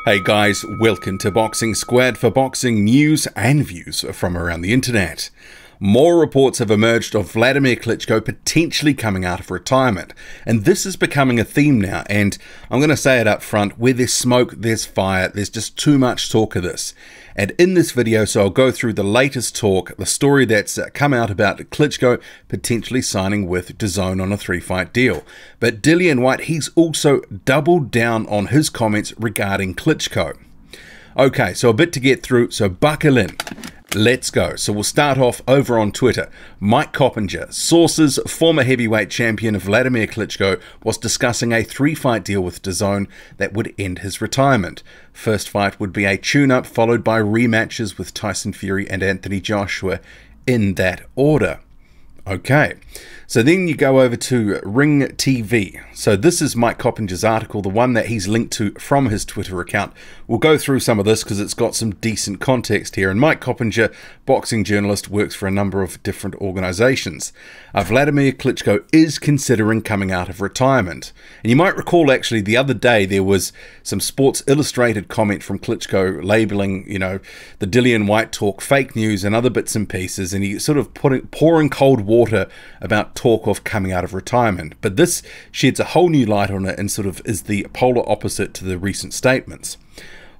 Hey guys, welcome to Boxing Squad for boxing news and views from around the internet. More reports have emerged of Wladimir Klitschko potentially coming out of retirement, and this is becoming a theme now, and I'm going to say it up front, where there's smoke, there's fire, there's just too much talk of this. And in this video, so I'll go through the latest talk, the story that's come out about Klitschko potentially signing with Dazn on a 3-fight deal. But Dillian Whyte, he's also doubled down on his comments regarding Klitschko. Okay, so a bit to get through, so buckle in. Let's go. So we'll start off over on Twitter. Mike Coppinger, sources, former heavyweight champion Wladimir Klitschko was discussing a 3-fight deal with Dazn that would end his retirement. First fight would be a tune-up followed by rematches with Tyson Fury and Anthony Joshua in that order. Okay, so then you go over to Ring TV. So this is Mike Coppinger's article, the one that he's linked to from his Twitter account. We'll go through some of this because it's got some decent context here. And Mike Coppinger, boxing journalist, works for a number of different organizations. Wladimir Klitschko is considering coming out of retirement. And you might recall actually the other day there was some Sports Illustrated comment from Klitschko labeling, you know, the Dillian Whyte talk fake news and other bits and pieces. And he sort of pouring cold water about talk of coming out of retirement, but this sheds a whole new light on it and sort of is the polar opposite to the recent statements.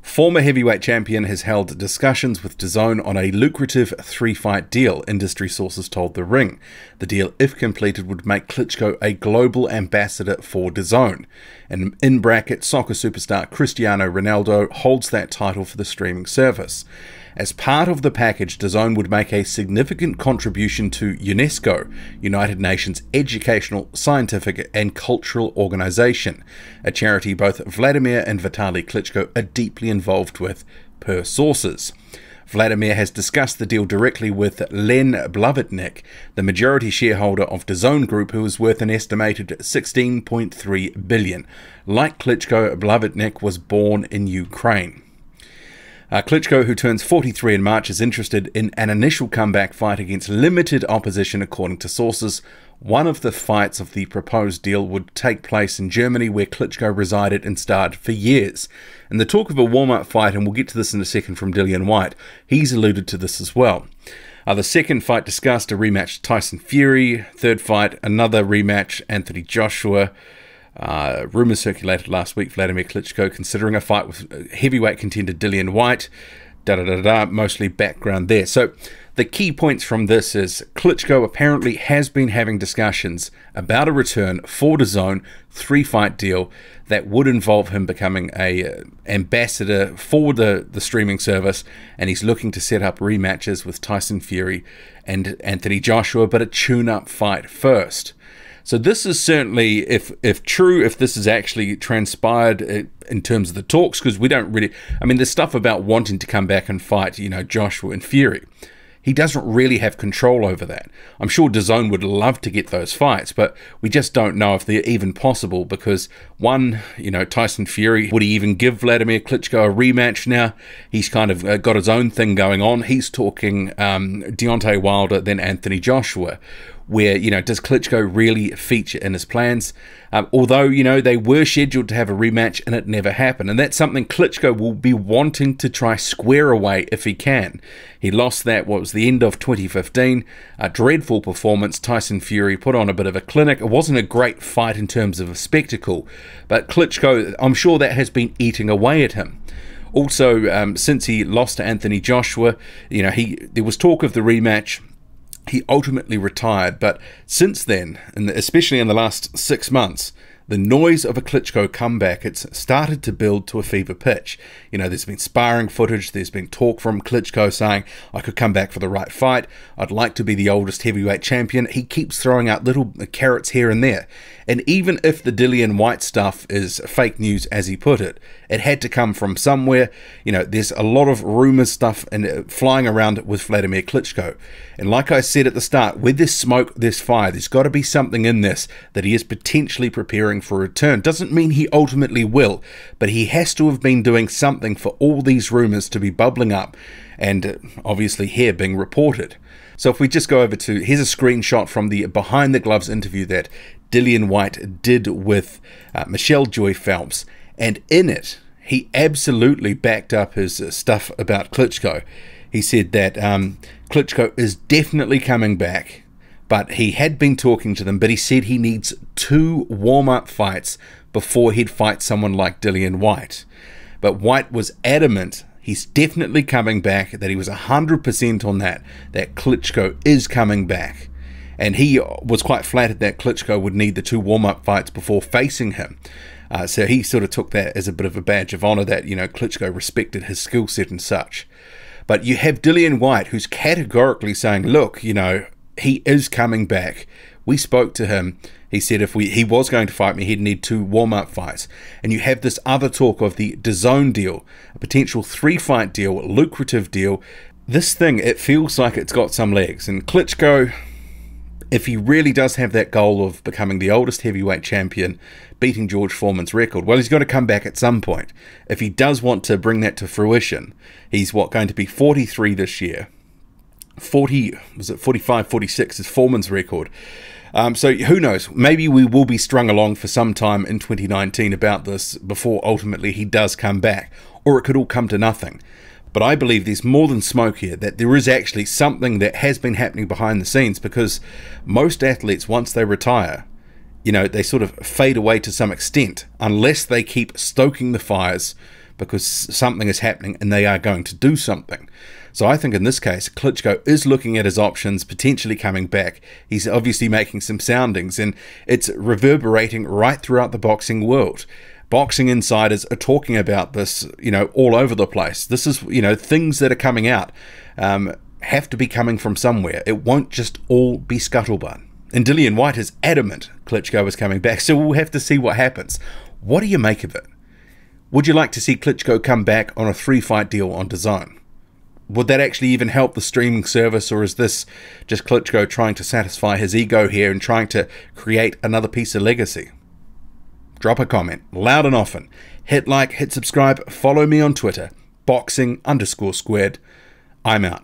Former heavyweight champion has held discussions with Dazn on a lucrative 3-fight deal, industry sources told The Ring. The deal, if completed, would make Klitschko a global ambassador for Dazn. And in bracket, soccer superstar Cristiano Ronaldo holds that title for the streaming service. As part of the package, Dazn would make a significant contribution to UNESCO, United Nations Educational, Scientific and Cultural Organization, a charity both Wladimir and Vitaly Klitschko are deeply involved with, per sources. Wladimir has discussed the deal directly with Len Blavatnik, the majority shareholder of Dazn Group, who is worth an estimated $16.3 billion. Like Klitschko, Blavatnik was born in Ukraine. Klitschko, who turns 43 in March, is interested in an initial comeback fight against limited opposition, according to sources. One of the fights of the proposed deal would take place in Germany, where Klitschko resided and starred for years. And the talk of a warm-up fight, and we'll get to this in a second from Dillian Whyte, he's alluded to this as well. The second fight discussed a rematch Tyson Fury. Third fight, another rematch Anthony Joshua. Rumours circulated last week, Wladimir Klitschko considering a fight with heavyweight contender Dillian Whyte, mostly background there. So the key points from this is Klitschko apparently has been having discussions about a return for Dazn 3-fight deal that would involve him becoming a ambassador for the streaming service, and he's looking to set up rematches with Tyson Fury and Anthony Joshua, but a tune-up fight first. So this is certainly, if true, if this has actually transpired in terms of the talks, because we don't really, I mean, there's stuff about wanting to come back and fight, you know, Joshua and Fury. He doesn't really have control over that. I'm sure Dazn would love to get those fights, but we just don't know if they're even possible because, one, you know, Tyson Fury, would he even give Wladimir Klitschko a rematch now? He's kind of got his own thing going on. He's talking Deontay Wilder, then Anthony Joshua, where, you know, does Klitschko really feature in his plans? Although, you know, they were scheduled to have a rematch and it never happened. And that's something Klitschko will be wanting to try square away if he can. He lost that, what was the end of 2015, a dreadful performance. Tyson Fury put on a bit of a clinic. It wasn't a great fight in terms of a spectacle, but Klitschko, I'm sure that has been eating away at him. Also, since he lost to Anthony Joshua, you know, there was talk of the rematch. He ultimately retired, but since then, and especially in the last 6 months, the noise of a Klitschko comeback, it's started to build to a fever pitch. You know, there's been sparring footage, there's been talk from Klitschko saying, I could come back for the right fight, I'd like to be the oldest heavyweight champion. He keeps throwing out little carrots here and there. And even if the Dillian Whyte stuff is fake news, as he put it, it had to come from somewhere. You know, there's a lot of rumors stuff and flying around with Wladimir Klitschko. And like I said at the start, with this smoke, there's fire. There's got to be something in this that he is potentially preparing for a return. Doesn't mean he ultimately will, but he has to have been doing something for all these rumors to be bubbling up and obviously here being reported. So if we just go over to, here's a screenshot from the Behind the Gloves interview that Dillian Whyte did with Michelle Joy Phelps, and in it, he absolutely backed up his stuff about Klitschko. He said that Klitschko is definitely coming back, but he had been talking to them, but he said he needs 2 warm-up fights before he'd fight someone like Dillian Whyte. But Whyte was adamant he's definitely coming back, that he was 100% on that Klitschko is coming back. And he was quite flattered that Klitschko would need the 2 warm-up fights before facing him. So he sort of took that as a bit of a badge of honor that, you know, Klitschko respected his skill set and such. But you have Dillian Whyte, who's categorically saying, look, you know, he is coming back. We spoke to him. He said if he was going to fight me, he'd need 2 warm-up fights. And you have this other talk of the Dazn deal, a potential 3-fight deal, lucrative deal. This thing, it feels like it's got some legs. And Klitschko, if he really does have that goal of becoming the oldest heavyweight champion, beating George Foreman's record, well, he's got to come back at some point. If he does want to bring that to fruition, he's going to be 43 this year. 45, 46 is Foreman's record. So who knows? Maybe we will be strung along for some time in 2019 about this before ultimately he does come back, or it could all come to nothing. But I believe there's more than smoke here, that there is actually something that has been happening behind the scenes, because most athletes, once they retire, you know, they sort of fade away to some extent, unless they keep stoking the fires because something is happening and they are going to do something. So I think in this case, Klitschko is looking at his options, potentially coming back. He's obviously making some soundings, and it's reverberating right throughout the boxing world. Boxing insiders are talking about this, you know, all over the place. This is, you know, things that are coming out have to be coming from somewhere. It won't just all be scuttlebutt. And Dillian Whyte is adamant Klitschko is coming back, so we'll have to see what happens. What do you make of it? Would you like to see Klitschko come back on a 3-fight deal on Dazn? Would that actually even help the streaming service, or is this just Klitschko trying to satisfy his ego here and trying to create another piece of legacy? Drop a comment, loud and often. Hit like, hit subscribe, follow me on Twitter, boxing_squared. I'm out.